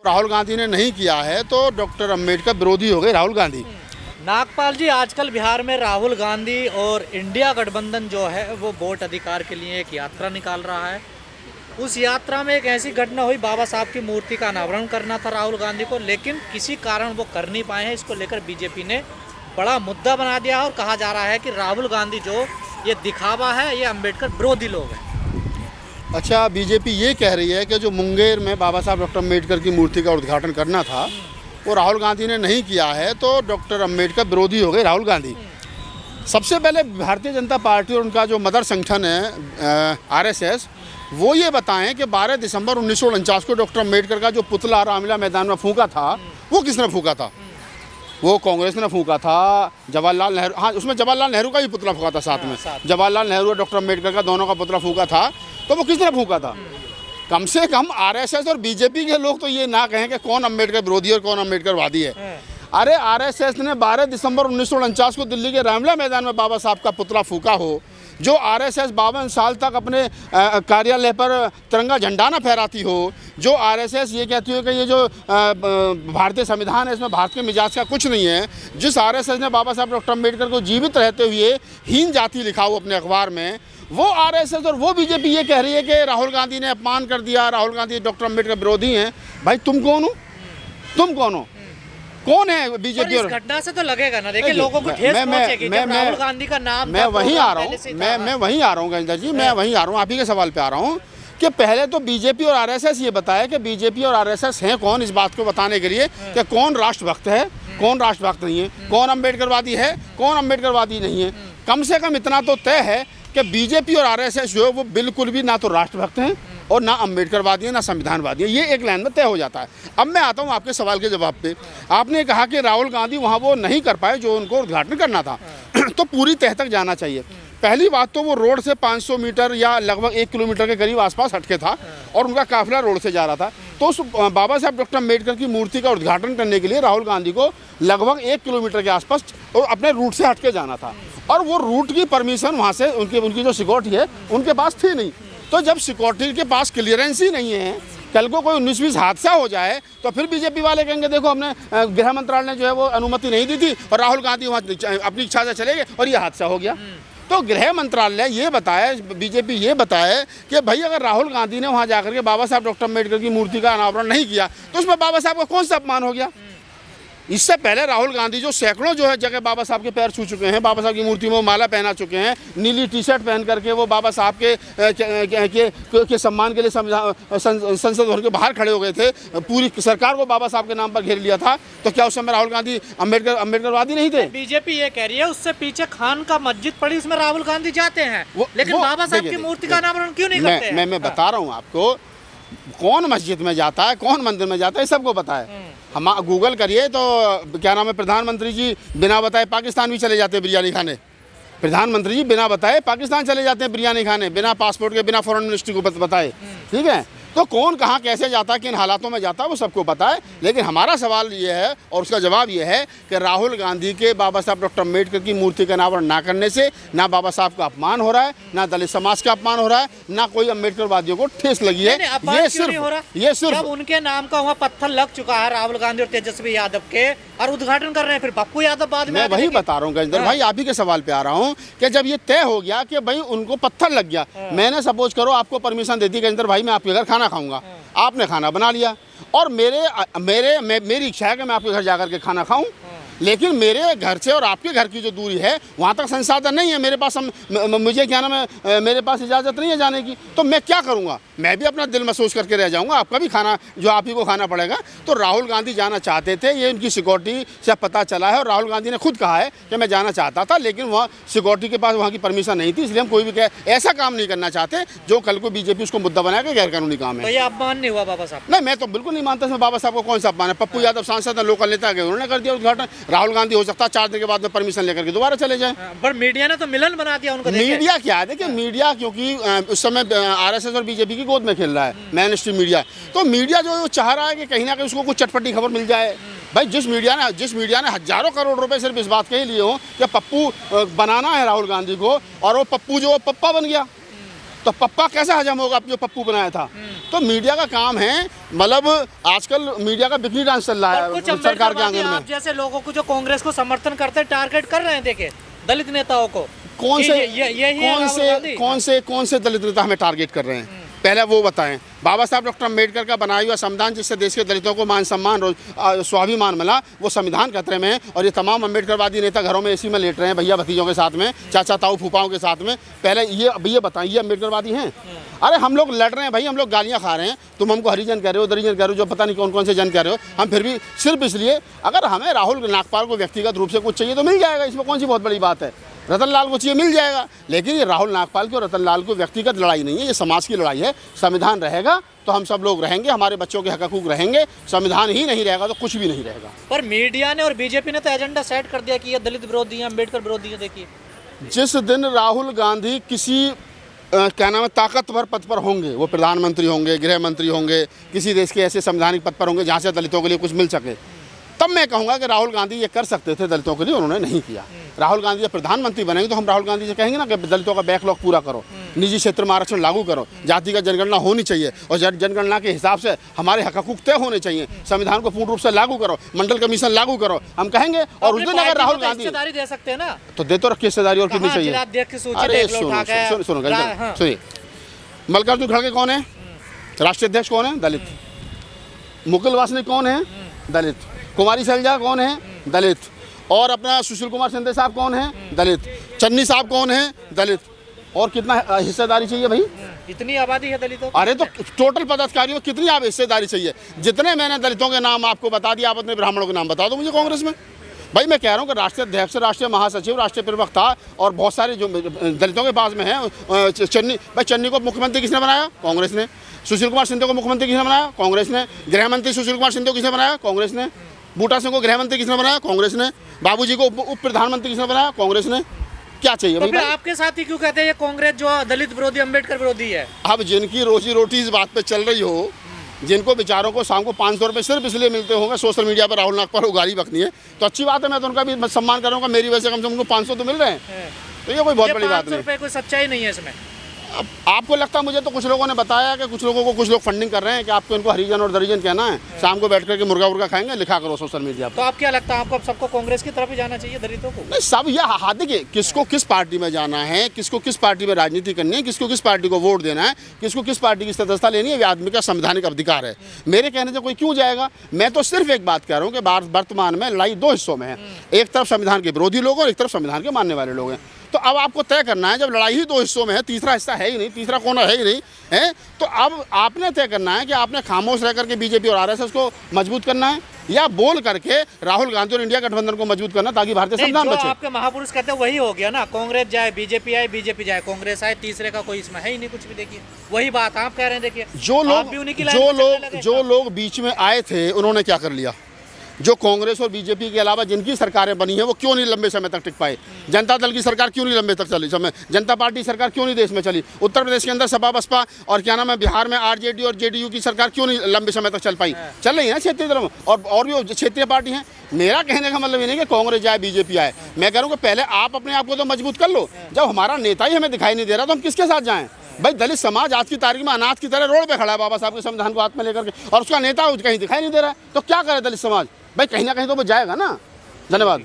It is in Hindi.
राहुल गांधी ने नहीं किया है तो डॉक्टर अम्बेडकर विरोधी हो गए राहुल गांधी। नागपाल जी, आजकल बिहार में राहुल गांधी और इंडिया गठबंधन जो है वो वोट अधिकार के लिए एक यात्रा निकाल रहा है। उस यात्रा में एक ऐसी घटना हुई, बाबा साहब की मूर्ति का अनावरण करना था राहुल गांधी को, लेकिन किसी कारण वो कर नहीं पाए हैं। इसको लेकर बीजेपी ने बड़ा मुद्दा बना दिया और कहा जा रहा है कि राहुल गांधी जो ये दिखावा है, ये अम्बेडकर विरोधी लोग हैं। अच्छा, बीजेपी ये कह रही है कि जो मुंगेर में बाबा साहब डॉक्टर अम्बेडकर की मूर्ति का उद्घाटन करना था वो राहुल गांधी ने नहीं किया है तो डॉक्टर अम्बेडकर विरोधी हो गए राहुल गांधी। सबसे पहले भारतीय जनता पार्टी और उनका जो मदर संगठन है आरएसएस, वो ये बताएं कि 12 दिसंबर 1949 को डॉक्टर अम्बेडकर का जो पुतला रामलीला मैदान में फूंका था वो किसने फूंका था? वो कांग्रेस ने फूंका था। जवाहरलाल नेहरू, हाँ, उसमें जवाहरलाल नेहरू का भी पुतला फूंका था साथ में। जवाहरलाल नेहरू और डॉक्टर अम्बेडकर का दोनों का पुतला फूंका था, तो वो किसने फूंका था? कम से कम आरएसएस और बीजेपी के लोग तो ये ना कहें कि कौन अम्बेडकर विरोधी और कौन अम्बेडकरवादी है। अरे आरएसएस ने 12 दिसंबर 1949 को दिल्ली के रामलीला मैदान में बाबा साहब का पुतला फूंका हो, जो आरएसएस 52 साल तक अपने कार्यालय पर तिरंगा झंडा ना फहराती हो, जो आरएसएस ये कहती हो कि ये जो भारतीय संविधान है इसमें भारत के मिजाज का कुछ नहीं है, जिस आरएसएस ने बाबा साहब डॉक्टर अम्बेडकर को जीवित रहते हुए हीन जाति लिखा हो अपने अखबार में, वो आरएसएस और वो बीजेपी ये कह रही है कि राहुल गांधी ने अपमान कर दिया, राहुल गांधी डॉक्टर अम्बेडकर विरोधी हैं। भाई तुम कौन हो? तुम कौन हो? कौन है बीजेपी? और घटना से तो लगेगा ना, देखिए लोगों को ठेस पहुंचेगी जब राहुल गांधी का नाम। मैं वहीं आ रहा हूँ, मैं वहीं आ रहा हूँ गजेंद्र जी, मैं वहीं आ रहा हूँ, आप ही के सवाल पे आ रहा हूँ कि पहले तो बीजेपी और आरएसएस ये बताए कि बीजेपी और आरएसएस हैं कौन, इस बात को बताने के लिए कि कौन राष्ट्रभक्त है, कौन राष्ट्रभक्त नहीं है, कौन अम्बेडकरवादी है, कौन अम्बेडकरवादी नहीं है। कम से कम इतना तो तय है कि बीजेपी और आरएसएस जो है वो बिल्कुल भी ना तो राष्ट्रभक्त हैं और ना अम्बेडकरवादी है ना संविधानवादी है। ये एक लाइन में तय हो जाता है। अब मैं आता हूँ आपके सवाल के जवाब पे। आपने कहा कि राहुल गांधी वहाँ वो नहीं कर पाए जो उनको उद्घाटन करना था तो पूरी तह तक जाना चाहिए। पहली बात तो वो रोड से 500 मीटर या लगभग 1 किलोमीटर के करीब आसपास हटके था और उनका काफिला रोड से जा रहा था, तो उस बाबा साहब डॉक्टर अम्बेडकर की मूर्ति का उद्घाटन करने के लिए राहुल गांधी को लगभग 1 किलोमीटर के आसपास और अपने रूट से हटके जाना था और वो रूट की परमिशन वहाँ से उनकी जो सिक्योरिटी है उनके पास थी नहीं। तो जब सिक्योरिटी के पास क्लियरेंस ही नहीं है, कल को कोई 19-20 हादसा हो जाए तो फिर बीजेपी वाले कहेंगे देखो हमने गृह मंत्रालय ने जो है वो अनुमति नहीं दी थी और राहुल गांधी वहाँ अपनी इच्छा से चले गए और ये हादसा हो गया। तो गृह मंत्रालय ये बताए, बीजेपी ये बताए कि भाई अगर राहुल गांधी ने वहाँ जाकर के बाबा साहब डॉक्टर अम्बेडकर की मूर्ति का अनावरण नहीं किया तो उसमें बाबा साहब का कौन सा अपमान हो गया? इससे पहले राहुल गांधी जो सैकड़ों जो है जगह बाबा साहब के पैर छू चुके हैं, बाबा साहब की मूर्ति में वो माला पहना चुके हैं, नीली टी शर्ट पहन करके वो बाबा साहब के सम्मान के लिए संसद भवन के बाहर खड़े हो गए थे, पूरी सरकार को बाबा साहब के नाम पर घेर लिया था। तो क्या उस समय राहुल गांधी अम्बेडकरवादी नहीं थे? बीजेपी ये कह रही है उससे पीछे खान का मस्जिद पड़ी, उसमें राहुल गांधी जाते हैं, लेकिन बाबा साहब की मूर्ति का अनावरण क्यों नहीं करते? मैं बता रहा हूँ आपको, कौन मस्जिद में जाता है, कौन मंदिर में जाता है, सबको पता है। हम गूगल करिए तो क्या नाम है, प्रधानमंत्री जी बिना बताए पाकिस्तान भी चले जाते हैं बिरयानी खाने। प्रधानमंत्री जी बिना बताए पाकिस्तान चले जाते हैं बिरयानी खाने, बिना पासपोर्ट के, बिना फॉरेन मिनिस्ट्री को बताए। ठीक है, तो कौन कहाँ कैसे जाता है, किन हालातों में जाता है, वो सबको पता है। लेकिन हमारा सवाल ये है और उसका जवाब ये है कि राहुल गांधी के बाबा साहब डॉक्टर अम्बेडकर की मूर्ति का अनावरण ना करने से ना बाबा साहब का अपमान हो रहा है, ना दलित समाज का अपमान हो रहा है, ना कोई अम्बेडकरवादियों को ठेस लगी है। ये सिर्फ उनके नाम का वहाँ पत्थर लग चुका है राहुल गांधी और तेजस्वी यादव के, और उद्घाटन कर रहे हैं फिर पप्पू यादव बाद में। मैं वही बता रहा हूँ गजेंद्र भाई, आप ही के सवाल पे आ रहा हूँ कि जब ये तय हो गया कि भाई उनको पत्थर लग गया, मैंने सपोज करो आपको परमिशन दे दी गजेंद्र भाई मैं आपके घर खाना खाऊंगा, आपने खाना बना लिया और मेरी इच्छा है कि मैं आपके घर जाकर के खाना खाऊं, लेकिन मेरे घर से और आपके घर की जो दूरी है वहाँ तक संसाधन नहीं है मेरे पास, मुझे क्या नाम है, मेरे पास इजाज़त नहीं है जाने की, तो मैं क्या करूँगा? मैं भी अपना दिल महसूस करके रह जाऊँगा, आपका भी खाना जो आप ही को खाना पड़ेगा। तो राहुल गांधी जाना चाहते थे, ये उनकी सिक्योरिटी से पता चला है और राहुल गांधी ने खुद कहा है कि मैं जाना चाहता था, लेकिन वहाँ सिक्योरिटी के पास वहाँ की परमिशन नहीं थी, इसलिए हम कोई भी ऐसा काम नहीं करना चाहते जो कल को बीजेपी उसको मुद्दा बनाएगा गैरकानूनी काम है। तो ये अपमान नहीं हुआ बाबा साहब? नहीं, मैं तो बिल्कुल नहीं मानता इसमें बाबा साहब को कौन सा अपमान है। पप्पू यादव सांसद लोकल नेता गए, उन्होंने कर दिया उद्घाटन। राहुल गांधी हो सकता है 4 दिन के बाद में परमिशन लेकर के दोबारा चले जाएं। पर मीडिया ने तो मिलन बना दिया उनको। मीडिया क्या है, देखिए मीडिया क्योंकि उस समय आरएसएस और बीजेपी की गोद में खेल रहा है, मेन स्ट्रीम मीडिया, तो मीडिया जो चाह रहा है कि कहीं ना कहीं उसको कुछ चटपटी खबर मिल जाए। भाई जिस मीडिया ने हजारों करोड़ रुपए सिर्फ इस बात के ही लिए हो कि पप्पू बनाना है राहुल गांधी को, और वो पप्पू जो पप्पा बन गया, तो पप्पा कैसे हजम होगा जो पप्पू बनाया था। तो मीडिया का काम है, मतलब आजकल मीडिया का बिक्री डांस चल रहा पर कुछ है सरकार के आंगन में। आप जैसे लोगों को जो कांग्रेस को समर्थन करते हैं टारगेट कर रहे हैं, देखिए दलित नेताओं को। कौन से दलित नेता हमें टारगेट कर रहे हैं, पहले वो बताएं। बाबा साहब डॉक्टर अम्बेडकर का बनाया हुआ संविधान, जिससे देश के दलितों को मान सम्मान स्वाभिमान मिला, वो संविधान खतरे में है। और ये तमाम अम्बेडकरवादी नेता घरों में एसी में लेट रहे हैं, भैया भतीजों के साथ में, चाचा ताऊ फूफाओं के साथ में। पहले ये बताएं, ये अम्बेडकरवादी हैं? अरे हम लोग लड़ रहे हैं भाई, हम लोग गालियाँ खा रहे हैं, तुम हमको हरिजन कह रहे हो, दरिजन कह रहे हो, जो पता नहीं कौन कौन से जन कह रहे हो। हम फिर भी सिर्फ इसलिए, अगर हमें राहुल नागपाल को व्यक्तिगत रूप से कुछ चाहिए तो मिल जाएगा, इसमें कौन सी बहुत बड़ी बात है। रतन लाल को चाहिए मिल जाएगा, लेकिन ये राहुल नागपाल की और रतन लाल को व्यक्तिगत लड़ाई नहीं है, ये समाज की लड़ाई है। संविधान रहेगा तो हम सब लोग रहेंगे, हमारे बच्चों के हक हकूक रहेंगे। संविधान ही नहीं रहेगा तो कुछ भी नहीं रहेगा। पर मीडिया ने और बीजेपी ने तो एजेंडा सेट कर दिया कि ये दलित विरोधी है, अम्बेडकर विरोधी है। देखिए जिस दिन राहुल गांधी किसी क्या नाम है ताकतवर पद पर होंगे, वो प्रधानमंत्री होंगे, गृह मंत्री होंगे, किसी देश के ऐसे संवैधानिक पद पर होंगे जहाँ से दलितों के लिए कुछ मिल सके, तब मैं कहूँगा कि राहुल गांधी ये कर सकते थे दलितों के लिए, उन्होंने नहीं किया। राहुल गांधी जब प्रधानमंत्री बनेंगे तो हम राहुल गांधी से कहेंगे ना कि दलितों का बैकलॉग पूरा करो, निजी क्षेत्र में आरक्षण लागू करो, जातिगत जनगणना होनी चाहिए और जनगणना के हिसाब से हमारे हक हकूक तय होने चाहिए, संविधान को पूर्ण रूप से लागू करो, मंडल कमीशन लागू करो, हम कहेंगे। और उस दिन अगर राहुल गांधी हिस्सेदारी दे सकते हैं ना, तो दे तो रखिए हिस्सेदारी, और कितनी चाहिए। अरे सुनिए, मल्लिकार्जुन खड़गे कौन है, राष्ट्रीय अध्यक्ष कौन है, दलित। मुकुल वासनिक कौन है, दलित। कुमारी शैलजा कौन है, दलित। और अपना सुशील कुमार शिंदे साहब कौन है, दलित। चन्नी साहब कौन है, दलित। और कितना हिस्सेदारी चाहिए भाई, इतनी आबादी है दलितों। अरे तो टोटल पदाधिकारियों कितनी आप हिस्सेदारी चाहिए। जितने मैंने दलितों के नाम आपको बता दिया, आप अपने ब्राह्मणों के नाम बता दो मुझे कांग्रेस में। भाई मैं कह रहा हूँ कि राष्ट्रीय अध्यक्ष, राष्ट्रीय महासचिव, राष्ट्रीय प्रवक्ता और बहुत सारे जो दलितों के पास में हैं। चन्नी को मुख्यमंत्री किसने बनाया, कांग्रेस ने। सुशील कुमार शिंदे को मुख्यमंत्री किसने बनाया, कांग्रेस ने। गृह मंत्री सुशील कुमार शिंदे को किसने बनाया, कांग्रेस ने। बूटा सिंह को गृह मंत्री किसने बनाया, कांग्रेस ने। बाबूजी को उप प्रधानमंत्री किसने बनाया, कांग्रेस ने। क्या चाहिए तो भाई? आपके साथ ही क्यों कहते हैं ये कांग्रेस जो दलित विरोधी, अम्बेडकर विरोधी है? अब जिनकी रोजी रोटी इस बात पे चल रही हो, जिनको बेचारों को शाम को 500 रुपये सिर्फ इसलिए मिलते होंगे सोशल मीडिया पर राहुल नागपाल को गाली बकनी है, तो अच्छी बात है, मैं तो उनका भी सम्मान करूँगा। मेरी वजह से कम से कम उनको 500 तो मिल रहे हैं, तो ये कोई बहुत बड़ी बात नहीं। कोई सच्चाई नहीं है इसमें। अब आपको लगता है, मुझे तो कुछ लोगों ने बताया कि कुछ लोगों को कुछ लोग फंडिंग कर रहे हैं कि आपको इनको हरिजन और दरिजन कहना है, शाम को बैठ करके मुर्गा उर्गा खाएंगे, लिखा करो सोशल मीडिया पर। तो आप क्या लगता है, आपको सबको कांग्रेस की तरफ ही जाना चाहिए, दलितों को? नहीं, सब यह हाँ, देखिए किसको किस पार्टी में जाना है, किसको किस पार्टी में राजनीति करनी है, किसको किस पार्टी को वोट देना है, किसको किस पार्टी की सदस्यता लेनी है, ये आदमी का संवैधानिक अधिकार है। मेरे कहने से कोई क्यों जाएगा। मैं तो सिर्फ एक बात कह रहा हूँ कि वर्तमान में लड़ाई दो हिस्सों में है, एक तरफ संविधान के विरोधी लोग और एक तरफ संविधान के मानने वाले लोग हैं। तो अब आपको तय करना है, जब लड़ाई ही दो हिस्सों में है, तीसरा हिस्सा है ही नहीं, तीसरा कोना है ही नहीं है, तो अब आपने तय करना है कि आपने खामोश रह करके बीजेपी और आरएसएस को मजबूत करना है, या बोल करके राहुल गांधी और इंडिया गठबंधन को मजबूत करना, ताकि भारतीय संविधान बचे। आपके महापुरुष कहते हैं वही हो गया ना, कांग्रेस जाए बीजेपी आए, बीजेपी जाए कांग्रेस आए, तीसरे का कोई इसमें है ही नहीं कुछ भी। देखिए वही बात आप कह रहे हैं। देखिए जो लोग बीच में आए थे उन्होंने क्या कर लिया। जो कांग्रेस और बीजेपी के अलावा जिनकी सरकारें बनी हैं वो क्यों नहीं लंबे समय तक टिक पाए। जनता दल की सरकार क्यों नहीं लंबे तक चली, समय जनता पार्टी सरकार क्यों नहीं देश में चली। उत्तर प्रदेश के अंदर सपा बसपा और क्या नाम है बिहार में आरजेडी और जेडीयू की सरकार क्यों नहीं लंबे समय तक चल पाई। चल रही है ना क्षेत्रीय दलों और भी क्षेत्रीय पार्टी हैं। मेरा कहने का मतलब ये नहीं कि कांग्रेस जाए बीजेपी आए, मैं कह रहा हूँ कि पहले आप अपने आप को तो मजबूत कर लो। जब हमारा नेता ही हमें दिखाई नहीं दे रहा तो हम किसके साथ जाएं। भाई दलित समाज आज की तारीख में अनाथ की तरह रोड पे खड़ा है बाबा साहब के संविधान को हाथ में लेकर के, और उसका नेता कहीं दिखाई नहीं दे रहा है, तो क्या करे दलित समाज। भाई कहीं ना कहीं तो वो जाएगा ना। धन्यवाद।